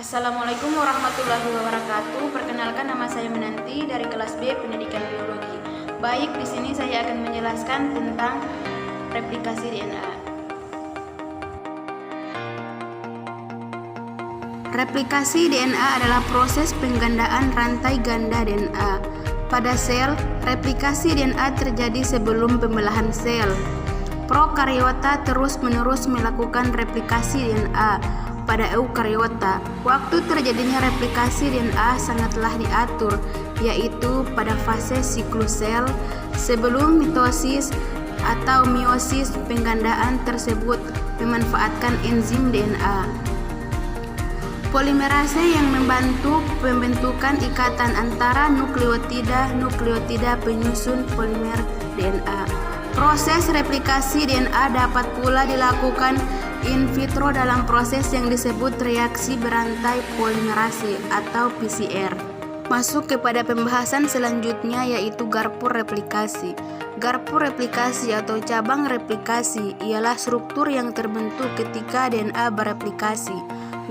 Assalamualaikum warahmatullahi wabarakatuh. Perkenalkan, nama saya Menanti dari kelas B Pendidikan Biologi. Baik, di sini saya akan menjelaskan tentang replikasi DNA. Replikasi DNA adalah proses penggandaan rantai ganda DNA. Pada sel, replikasi DNA terjadi sebelum pembelahan sel. Prokariota terus-menerus melakukan replikasi DNA. Pada eukariota, waktu terjadinya replikasi DNA sangatlah diatur, yaitu pada fase siklus sel, sebelum mitosis atau meiosis. Penggandaan tersebut memanfaatkan enzim DNA polimerase yang membantu pembentukan ikatan antara nukleotida penyusun polimer DNA. Proses replikasi DNA dapat pula dilakukan in vitro dalam proses yang disebut reaksi berantai polimerase atau PCR. Masuk kepada pembahasan selanjutnya, yaitu garpu replikasi. Garpu replikasi atau cabang replikasi ialah struktur yang terbentuk ketika DNA bereplikasi.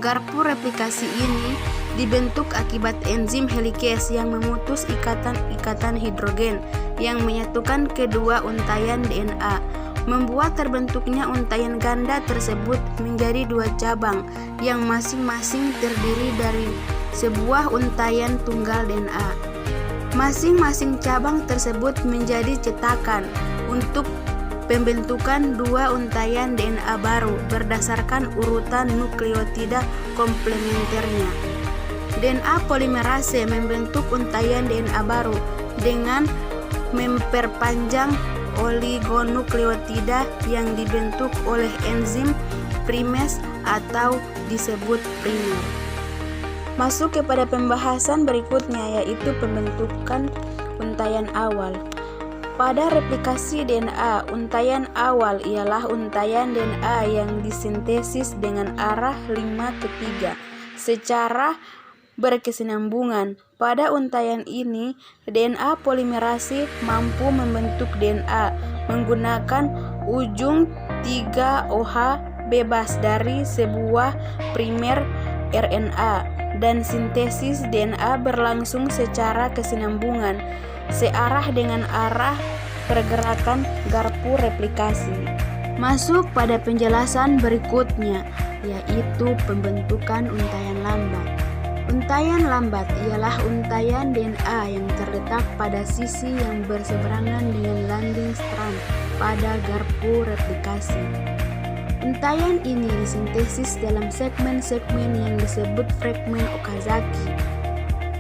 Garpu replikasi ini dibentuk akibat enzim helikase yang memutus ikatan hidrogen yang menyatukan kedua untaian DNA, membuat terbentuknya untaian ganda tersebut menjadi dua cabang yang masing-masing terdiri dari sebuah untaian tunggal DNA. Masing-masing cabang tersebut menjadi cetakan untuk pembentukan dua untaian DNA baru berdasarkan urutan nukleotida komplementernya. DNA polimerase membentuk untaian DNA baru dengan memperpanjang oligonukleotida yang dibentuk oleh enzim primase atau disebut primer. Masuk kepada pembahasan berikutnya, yaitu pembentukan untaian awal. Pada replikasi DNA, untaian awal ialah untaian DNA yang disintesis dengan arah 5-3 secara berkesinambungan. Pada untaian ini, DNA polimerase mampu membentuk DNA menggunakan ujung 3-OH bebas dari sebuah primer RNA, dan sintesis DNA berlangsung secara kesinambungan searah dengan arah pergerakan garpu replikasi. Masuk pada penjelasan berikutnya, yaitu pembentukan untaian lambat. Untaian lambat ialah untaian DNA yang terletak pada sisi yang berseberangan dengan landing strand pada garpu replikasi. Untaian ini disintesis dalam segmen-segmen yang disebut fragmen Okazaki.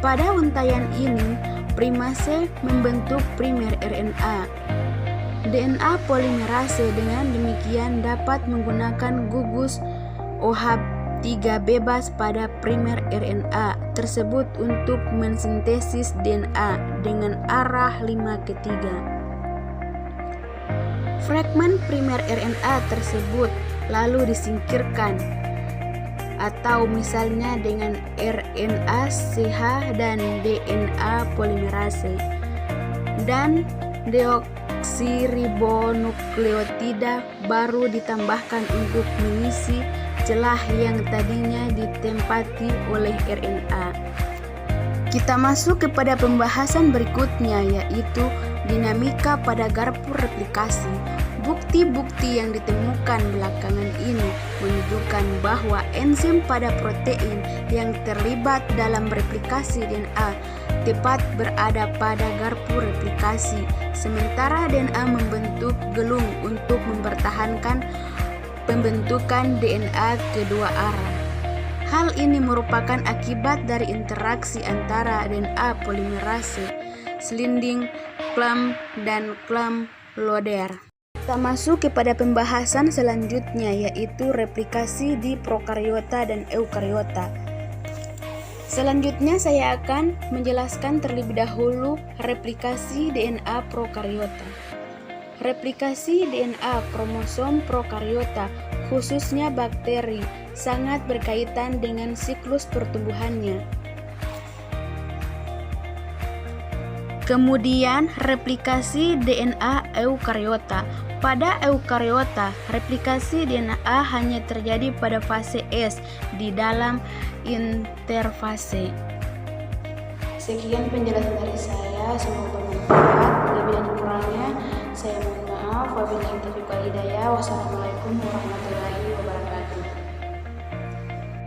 Pada untaian ini, primase membentuk primer RNA. DNA polimerase dengan demikian dapat menggunakan gugus OH3 bebas pada primer RNA tersebut untuk mensintesis DNA dengan arah 5-3. Fragmen primer RNA tersebut lalu disingkirkan, atau misalnya dengan RNA CH dan DNA polimerase, dan deoksiribonukleotida baru ditambahkan untuk mengisi celah yang tadinya ditempati oleh RNA. Kita masuk kepada pembahasan berikutnya, yaitu dinamika pada garpu replikasi. Bukti-bukti yang ditemukan belakangan ini menunjukkan bahwa enzim pada protein yang terlibat dalam replikasi DNA tepat berada pada garpu replikasi, sementara DNA membentuk gelung untuk mempertahankan pembentukan DNA kedua arah. Hal ini merupakan akibat dari interaksi antara DNA polimerase, sliding clamp, dan clamp loader. Kita masuk kepada pembahasan selanjutnya, yaitu replikasi di prokariota dan eukariota. Selanjutnya saya akan menjelaskan terlebih dahulu replikasi DNA prokariota. Replikasi DNA kromosom prokariota, khususnya bakteri, sangat berkaitan dengan siklus pertumbuhannya. Kemudian replikasi DNA eukariota. Pada eukariota, replikasi DNA hanya terjadi pada fase S di dalam interfase. Sekian penjelasan dari saya, semoga bermanfaat. Lebih dan kurangnya saya mohon maaf. Wabillahi taufiq wal hidayah. Wassalamualaikum warahmatullahi wabarakatuh.